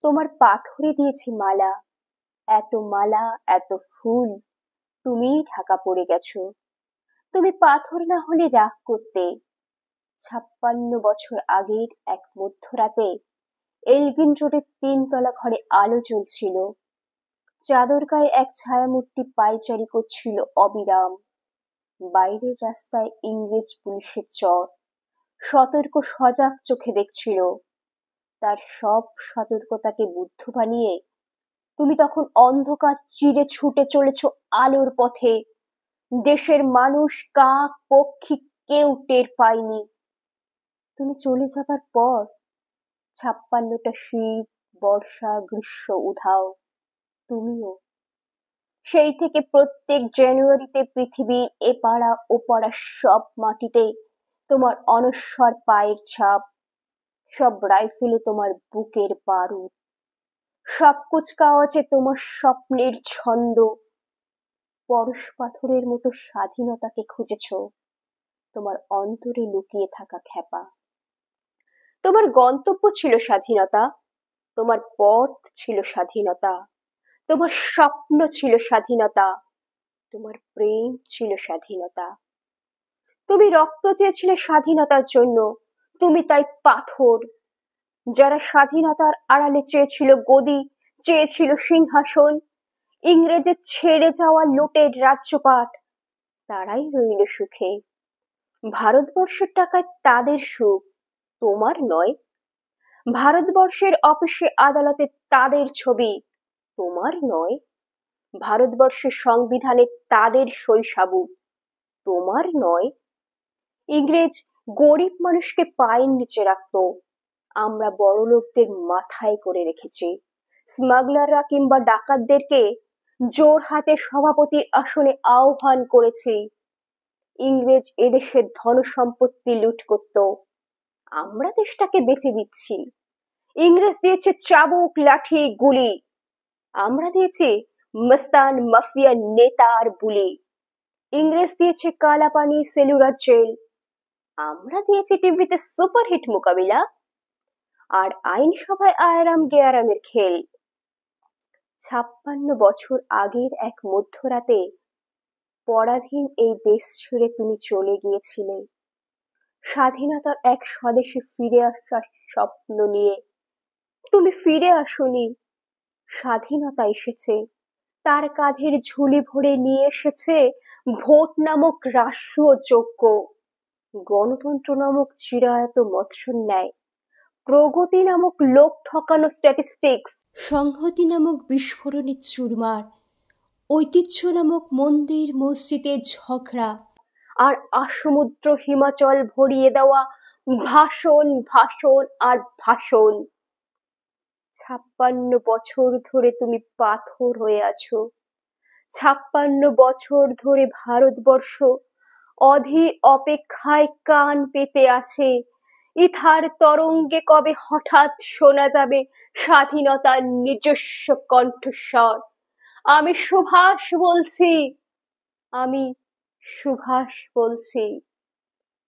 তোমার পাথরে দিয়েছি মালা, এত মালা, এত ফুল, তুমিই ঢাকা পড়ে গেছো। তুমি পাথর না হলে রাগ করতে। 56 বছর আগের এক মধ্যরাতে এলগিন রোডের 3 তলা ঘরে আলো জ্বলছিল। চাদর গায়ে এক ছায়ামূর্তি পায়চারি করছিল অবিরাম। বাইরের রাস্তায় ইংরেজ পুলিশের চর সতর্ক সজাগ চোখে দেখছিল। তার সব সতর্কতাকে বুদ্ধ বানিয়ে তুমি তখন অন্ধকার চিরে ছুটে চলেছ আলোর পথে। দেশের মানুষ, কাক পক্ষী কেউ টের পায়নি। তুমি চলে যাবার পর 56টা শীত, বর্ষা, গ্রীষ্ম উধাও, তুমিও। সেই থেকে প্রত্যেক জানুয়ারিতে পৃথিবীর এপাড়া ওপাড়া সব মাটিতে তোমার অনস্বর পায়ের ছাপ, সব রাইফেলে তোমার বুকের বারুদ, সব কুচকাওয়াজে তোমার স্বপ্নের ছন্দ। পরশ পাথরের মতো স্বাধীনতাকে খুঁজেছ, তোমার অন্তরে লুকিয়ে থাকা খ্যাপা। তোমার গন্তব্য ছিল স্বাধীনতা, তোমার পথ ছিল স্বাধীনতা, তোমার স্বপ্ন ছিল স্বাধীনতা, তোমার প্রেম ছিল স্বাধীনতা। তুমি রক্ত চেয়েছিলে স্বাধীনতার জন্য, তুমি তাই পাথর। যারা স্বাধীনতার আড়ালে চেয়েছিল গদি, চেয়েছিল সিংহাসন, ইংরেজের ছেড়ে যাওয়া লুটের রাজ্যপাট, তারাই রইল সুখে। ভারতবর্ষের টাকায় তাদের সুখ, তোমার নয়। ভারতবর্ষের অফিসে আদালতে তাদের ছবি, তোমার নয়। ভারতবর্ষের সংবিধানে তাদের সই সাবুত, তোমার নয়। ইংরেজ গরিব মানুষকে পায়ের নিচে রাখতো, আমরা বড়লোকদের মাথায় করে রেখেছি। স্মাগলাররা কিংবা ডাকাতদেরকে জোর হাতে সভাপতির আসনে আহ্বান করেছি। ইংরেজ এদেশের ধন সম্পত্তি লুট করত, আমরা দেশটাকে বেচে দিচ্ছি। ইংরেজ দিয়েছে চাবুক, লাঠি, গুলি, আমরা দিয়েছি মস্তান মাফিয়া নেতা আর বুলি। ইংরেজ দিয়েছে কালাপানি, সেলুলার জেল, আমরা দিয়েছি টিভিতে সুপারহিট মোকাবিলা আর আইনসভায় আরাম গেয়ারামের খেল। 56 বছর আগের এক মধ্যরাতে পরাধীন এই দেশ ছেড়ে তুমি চলে গিয়েছিলে স্বাধীনতার এক স্বদেশে ফিরে আসার স্বপ্ন নিয়ে। তুমি ফিরে আসোনি, স্বাধীনতা এসেছে, তার কাঁধের ঝুলি ভরে নিয়ে এসেছে ভোট নামক রাষ্ট্রীয় যজ্ঞ, গণতন্ত্র নামক চিরায়ত মৎস্য ন্যায়, প্রগতি নামক লোক ঠকানো স্ট্যাটিস্টিক্স, সংহতি নামক বিস্ফোরণের চুরমার, ঐতিহ্য নামক মন্দির মসজিদের ঝগড়া, আর আসমুদ্র হিমাচল ভরিয়ে দেওয়া ভাষণ, ভাষণ আর ভাষণ। 56 বছর ধরে তুমি পাথর হয়ে আছো। 56 বছর ধরে ভারতবর্ষ অধীর অপেক্ষায় কান পেতে আছে। ইথার তরঙ্গে কবে হঠাৎ শোনা যাবে স্বাধীনতার নিজস্ব কণ্ঠস্বর। আমি সুভাষ বলছি, আমি সুভাষ বলছি।